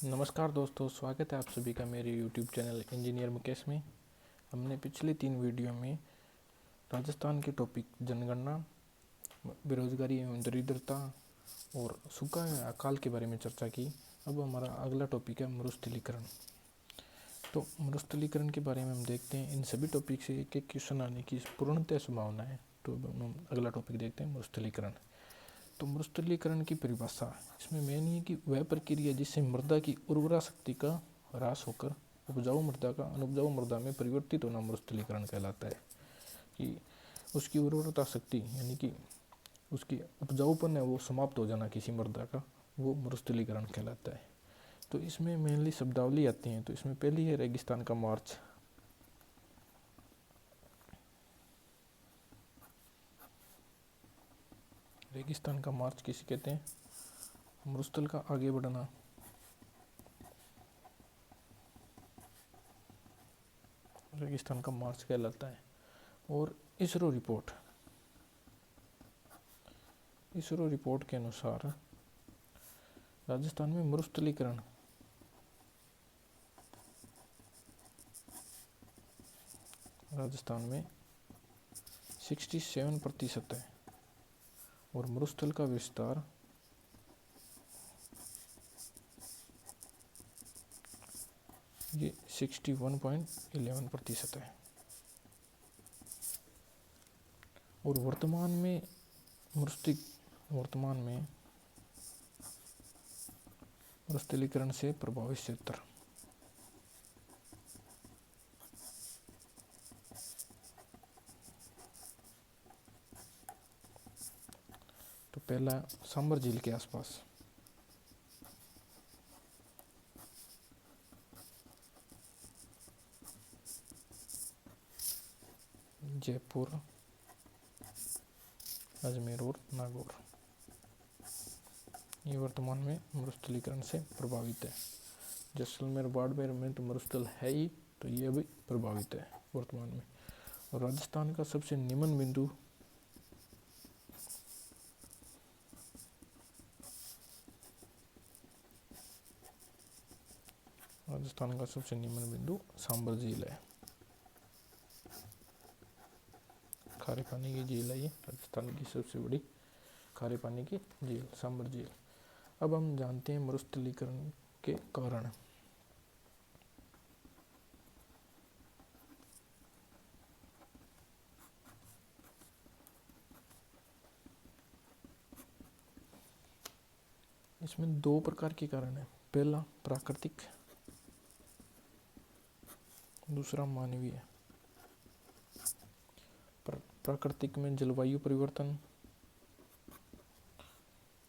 नमस्कार दोस्तों, स्वागत है आप सभी का मेरे YouTube चैनल इंजीनियर मुकेश में। हमने पिछले 3 वीडियो में राजस्थान के टॉपिक जनगणना, बेरोजगारी एवं दरिद्रता और सूखा एवं अकाल के बारे में चर्चा की। अब हमारा अगला टॉपिक है मरुस्थलीकरण। तो मरुस्थलीकरण के बारे में हम देखते हैं, इन सभी टॉपिक से एक एक क्वेश्चन आने की पूर्णतः संभावना है। तो हम अगला टॉपिक देखते हैं, मरुस्थलीकरण। तो मरुस्थलीकरण की परिभाषा, इसमें मेन ये कि वह प्रक्रिया जिससे मृदा की उर्वरा शक्ति का ह्रास होकर उपजाऊ मृदा का अनुपजाऊ मृदा में परिवर्तित होना मरुस्थलीकरण कहलाता है। कि उसकी उर्वरता शक्ति यानी कि उसकी उपजाऊपन है वो समाप्त हो जाना किसी मृदा का, वो मरुस्थलीकरण कहलाता है। तो इसमें मेनली शब्दावली आती हैं। तो इसमें पहली है रेगिस्तान का मार्च। रेगिस्तान का मार्च किसे कहते हैं? मरुस्थल का आगे बढ़ना। रेगिस्तान का मार्च कहलाता है। और इसरो रिपोर्ट के अनुसार राजस्थान में मरुस्थलीकरण राजस्थान में 67% है और मरुस्थल का विस्तार ये 61.11% है। और वर्तमान में मरुस्थलीकरण से प्रभावित क्षेत्र, तो पहला सांबर झील के आसपास, जयपुर, अजमेर और नागौर, ये वर्तमान में मरुस्थलीकरण से प्रभावित है। जैसलमेर बाड़मेर में तो मरुस्थल है ही, तो ये भी प्रभावित है वर्तमान में। और राजस्थान का सबसे निम्न बिंदु सांबर झील है। खारे पानी की झील है ये, राजस्थान की सबसे बड़ी खारे पानी की झील सांबर झील। अब हम जानते हैं मरुस्थलीकरण के कारण। इसमें 2 प्रकार के कारण है। पहला प्राकृतिक, दूसरा मानवीय। प्राकृतिक में जलवायु परिवर्तन,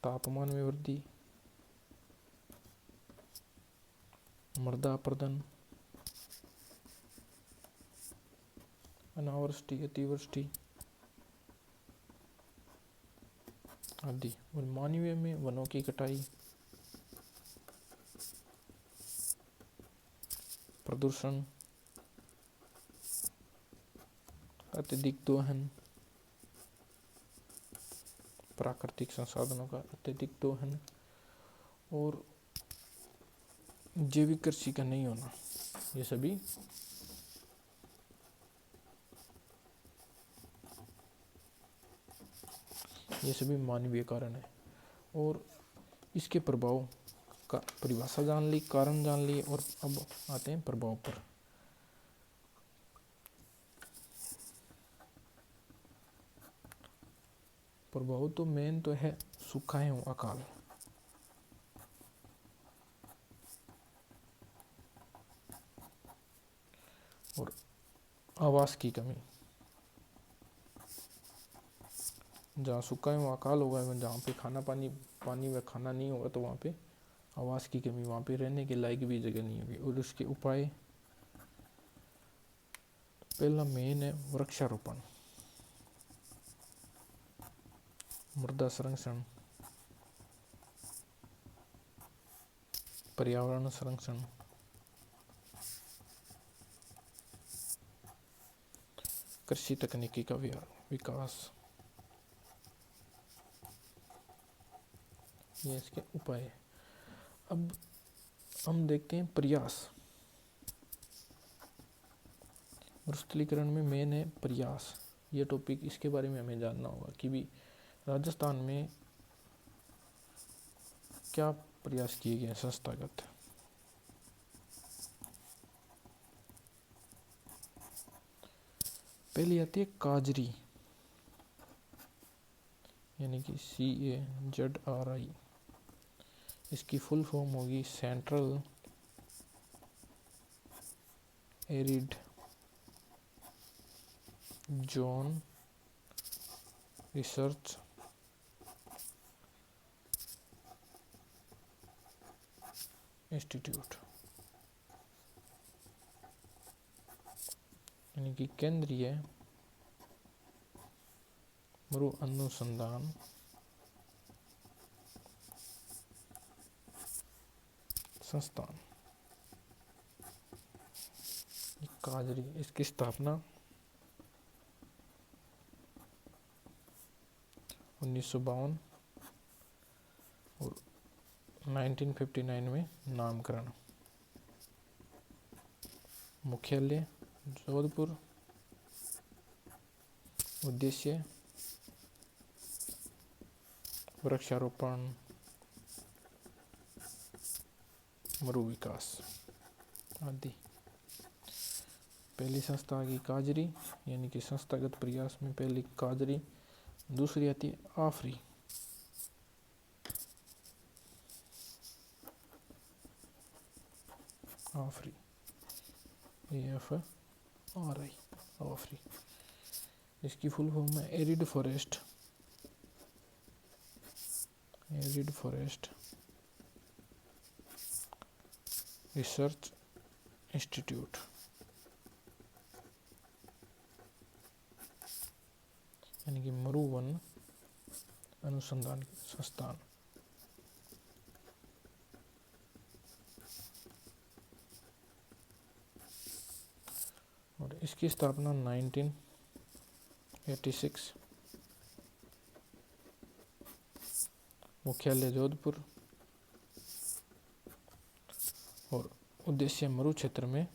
तापमान में वृद्धि, मृदा अपरदन, अनावृष्टि, अतिवृष्टि आदि। और मानवीय में वनों की कटाई, प्रदूषण, अत्यधिक दोहन, प्राकृतिक संसाधनों का अत्यधिक दोहन और जैविक कृषि का नहीं होना, ये सभी मानवीय कारण है। और इसके प्रभाव का परिभाषा जान ली, कारण जान लिए, और अब आते हैं प्रभाव पर। प्रभाव तो मेन तो है सूखा एवं अकाल। और आवास की कमी, जहाँ सूखा एवं अकाल होगा, जहाँ पे पानी व खाना नहीं होगा, तो वहाँ पे आवास की कमी, वहाँ पे रहने के लायक भी जगह नहीं होगी। और उसके उपाय, पहला मेन है वृक्षारोपण, मृदा संरक्षण, पर्यावरण संरक्षण, कृषि तकनीकी का विकास, ये इसके उपाय है। अब हम देखते हैं प्रयास। मरुस्थलीकरण में मेन है प्रयास, ये टॉपिक, इसके बारे में हमें जानना होगा कि भी राजस्थान में क्या प्रयास किए गए संस्थागत। पहली आती है काजरी, यानी कि CAZRI। इसकी फुल फॉर्म होगी central arid zone research institute, यानी कि केंद्रीय मरु अनुसंधान संस्थान काजरी। इसकी स्थापना 1952 और 1959 में नामकरण। मुख्यालय जोधपुर। उद्देश्य वृक्षारोपण, मरु विकास आदि। पहली संस्था आ गई काजरी, यानी कि संस्थागत प्रयास में पहली काजरी। दूसरी आती है आफरी। आफरी AFRI आफरी। इसकी फुल फॉर्म है एरिड फॉरेस्ट रिसर्च इंस्टीट्यूट, यानी कि मरु वन अनुसंधान संस्थान। और इसकी स्थापना 1986। मुख्यालय जोधपुर और उद्देश्य मरु क्षेत्र में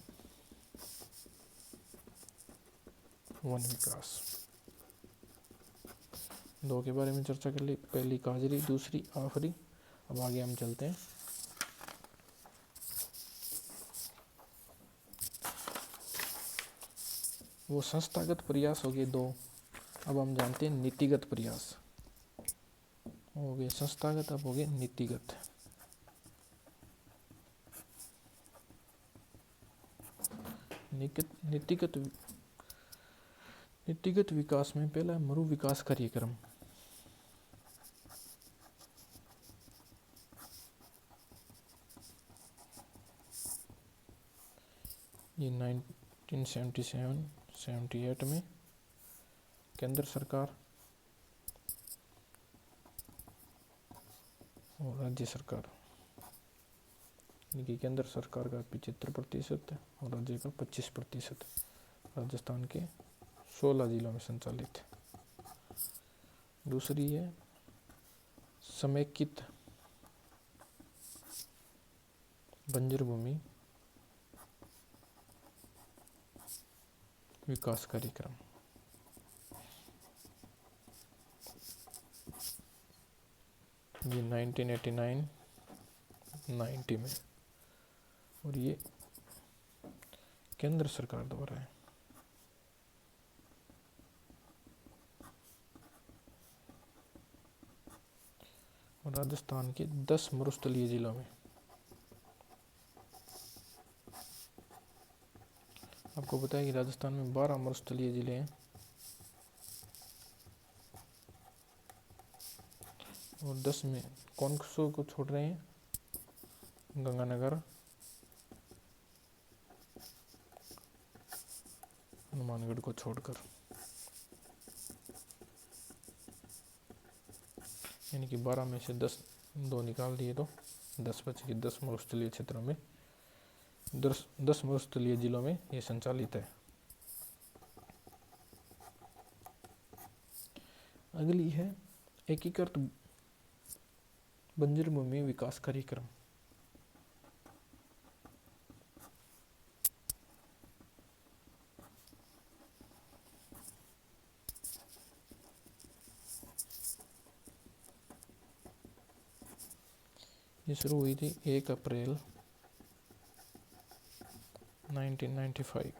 वन विकास। दो के बारे में चर्चा कर ली, पहली काजरी, दूसरी आफरी। अब आगे हम चलते हैं। वो संस्थागत प्रयास हो गए दो। अब हम जानते हैं नीतिगत प्रयास। हो गए संस्थागत, अब हो गए नीतिगत। नीतिगत विकास में पहला मरु विकास कार्यक्रम। ये 1977-78 में केंद्र सरकार और राज्य सरकार, यानी कि केंद्र सरकार का 75% और राज्य का 25%, राजस्थान के 16 जिलों में संचालित है। दूसरी है समेकित बंजर भूमि विकास कार्यक्रम। ये 1989-90 में, और ये केंद्र सरकार द्वारा है। और राजस्थान के 10 मरुस्थलीय जिलों में। आपको पता है कि राजस्थान में 12 मरुस्थलीय जिले हैं और 10 में कौन सो को छोड़ रहे हैं? गंगानगर, हनुमानगढ़ को छोड़कर, यानी कि 12 में से 10 दो निकाल दिए तो 10 बच गए। 10 मरुस्थलीय क्षेत्रों में 10 मरुस्थलीय जिलों में ये संचालित है। अगली है एकीकृत बंजर भूमि विकास कार्यक्रम। ये शुरू हुई थी 1 अप्रैल 1995।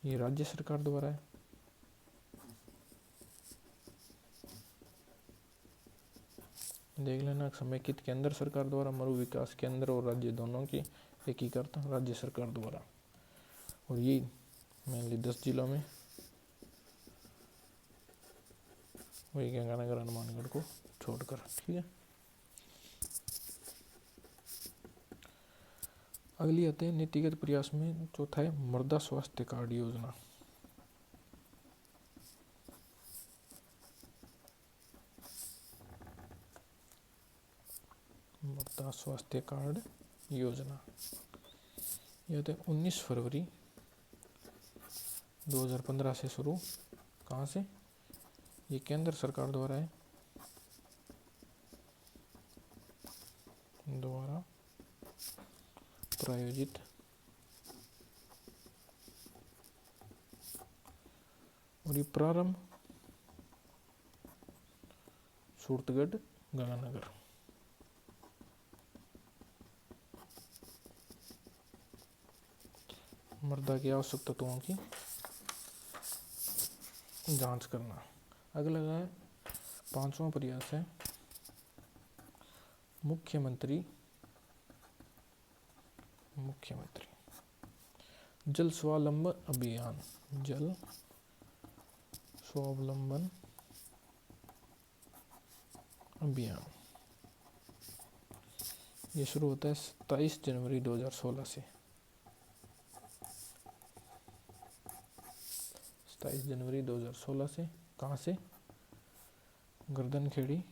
ये राज्य सरकार द्वारा है। देख लेना, समेकित केंद्र सरकार द्वारा, मरु विकास केंद्र और राज्य दोनों की एकीकृत राज्य सरकार द्वारा। और ये मेनली 10 जिलों में, वही गंगानगर हनुमानगढ़ को छोड़कर। ठीक है, अगली आते हैं नीतिगत प्रयास में चौथा है मृदा स्वास्थ्य कार्ड योजना। मृदा स्वास्थ्य कार्ड योजना यह तो 19 फरवरी 2015 से शुरू। कहाँ से? ये केंद्र सरकार द्वारा है, द्वारा प्रायोजित। और ये प्रारंभ सूरतगढ़ गंगानगर। मृदा की आवश्यक तत्वों की जांच करना। अगला है 5वां प्रयास है मुख्यमंत्री जल स्वावलंबन अभियान। जल स्वावलंबन अभियान ये शुरू होता है 27 जनवरी 2016 से। 27 जनवरी 2016 से। कहाँ से? गर्दनखेड़ी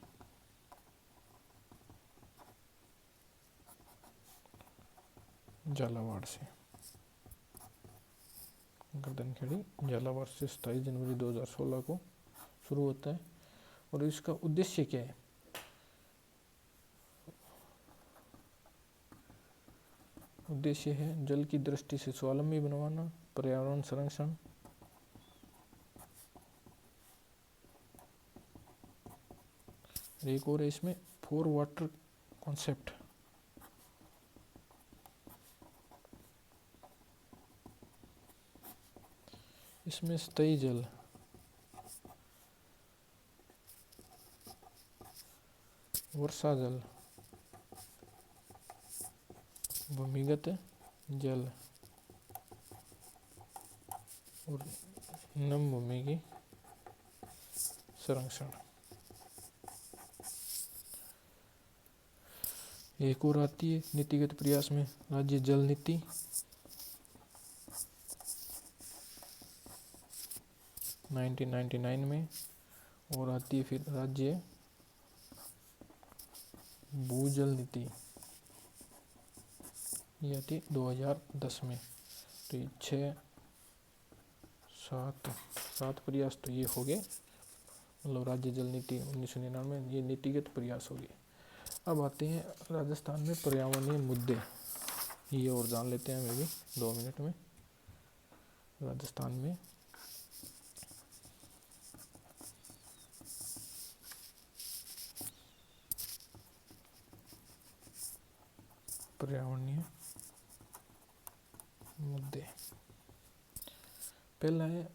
झालावाड़ से। गर्दनखेड़ी झालावाड़ से 27 जनवरी 2016 को शुरू होता है। और इसका उद्देश्य क्या है? उद्देश्य है जल की दृष्टि से स्वावलंबी बनवाना, पर्यावरण संरक्षण, एक और है इसमें 4 वाटर कॉन्सेप्ट। इसमें स्थायी जल, वर्षा जल, भूमिगत जल और नम भूमि की संरक्षण। एक और आती है नीतिगत प्रयास में राज्य जल नीति। नाइनटीन 99 में। और आती है फिर राज्य भूजल नीति, ये आती है 2010 में। तो ये 7 प्रयास तो ये हो गए, मतलब राज्य जल नीति 1999, ये नीतिगत प्रयास हो गए। अब आते हैं राजस्थान में पर्यावरणीय मुद्दे, ये और जान लेते हैं हमें भी 2 मिनट में। राजस्थान में पर्यावरणीय मुद्दे। पहला है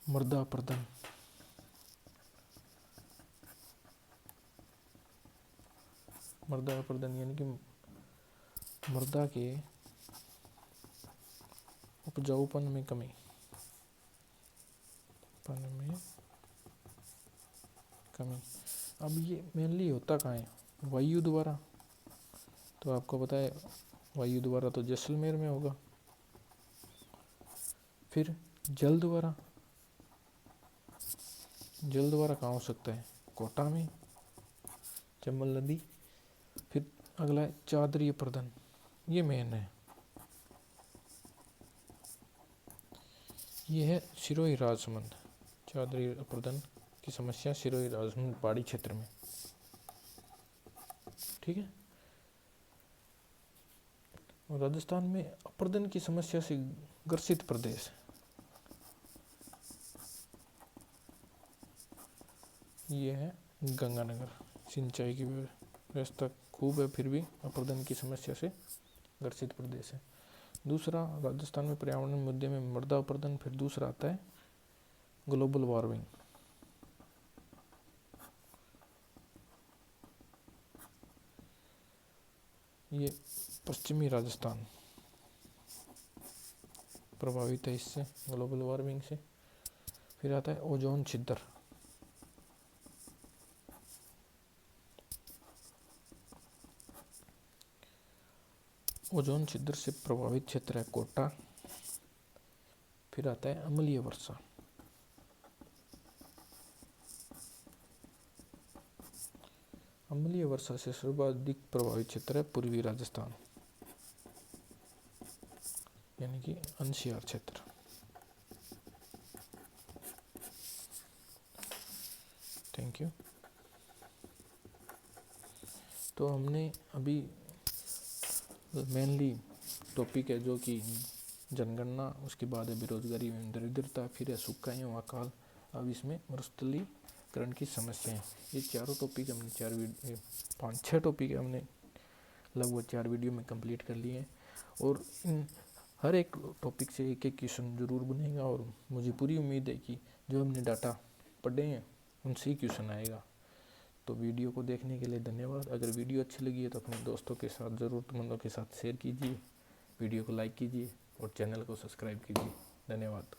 मृदा अपरदन। मृदा अपरदन यानी कि मृदा के उपजाऊपन में कमी। अब ये मेनली होता कहाँ है? वायु द्वारा। तो आपको पता है वायु द्वारा तो जैसलमेर में होगा। फिर जल द्वारा, जल द्वारा कहाँ हो सकता है? कोटा में, चंबल नदी। फिर अगला है चादरीय प्रदन, ये मेन है। ये है सिरोही राजसमंद। चादरीय प्रदन की समस्या सिरोही राजसमंद पहाड़ी क्षेत्र में। ठीक है। और राजस्थान में अपर्दन की समस्या से ग्रसित प्रदेश, ये है गंगानगर। सिंचाई की व्यवस्था खूब है, फिर भी अपर्दन की समस्या से ग्रसित प्रदेश है। दूसरा, राजस्थान में पर्यावरण मुद्दे में मृदा अपर्दन। फिर दूसरा आता है ग्लोबल वार्मिंग। ये पश्चिमी राजस्थान प्रभावित है इससे, ग्लोबल वार्मिंग से। फिर आता है ओजोन छिद्र। ओजोन छिद्र से प्रभावित क्षेत्र है कोटा। फिर आता है अम्लीय वर्षा। अम्लीय वर्षा से सर्वाधिक प्रभावित क्षेत्र है पूर्वी राजस्थान, यानी कि एनसीआर क्षेत्र। Thank you. तो हमने अभी मेनली टॉपिक है जो कि जनगणना, उसके बाद है बेरोजगारी एवं दरिद्रता, फिर है सूखा एवं अकाल, अब इसमें मरुस्थलीकरण की समस्याएं। ये चारों टॉपिक हमने 5-6 टॉपिक हमने लगभग 4 वीडियो में कंप्लीट कर लिए हैं। और इन हर एक टॉपिक से एक एक क्वेश्चन जरूर बनेगा, और मुझे पूरी उम्मीद है कि जो हमने डाटा पढ़े हैं उनसे ही क्वेश्चन आएगा। तो वीडियो को देखने के लिए धन्यवाद। अगर वीडियो अच्छी लगी है तो अपने दोस्तों के साथ, ज़रूरतमंदों के साथ शेयर कीजिए, वीडियो को लाइक कीजिए और चैनल को सब्सक्राइब कीजिए। धन्यवाद।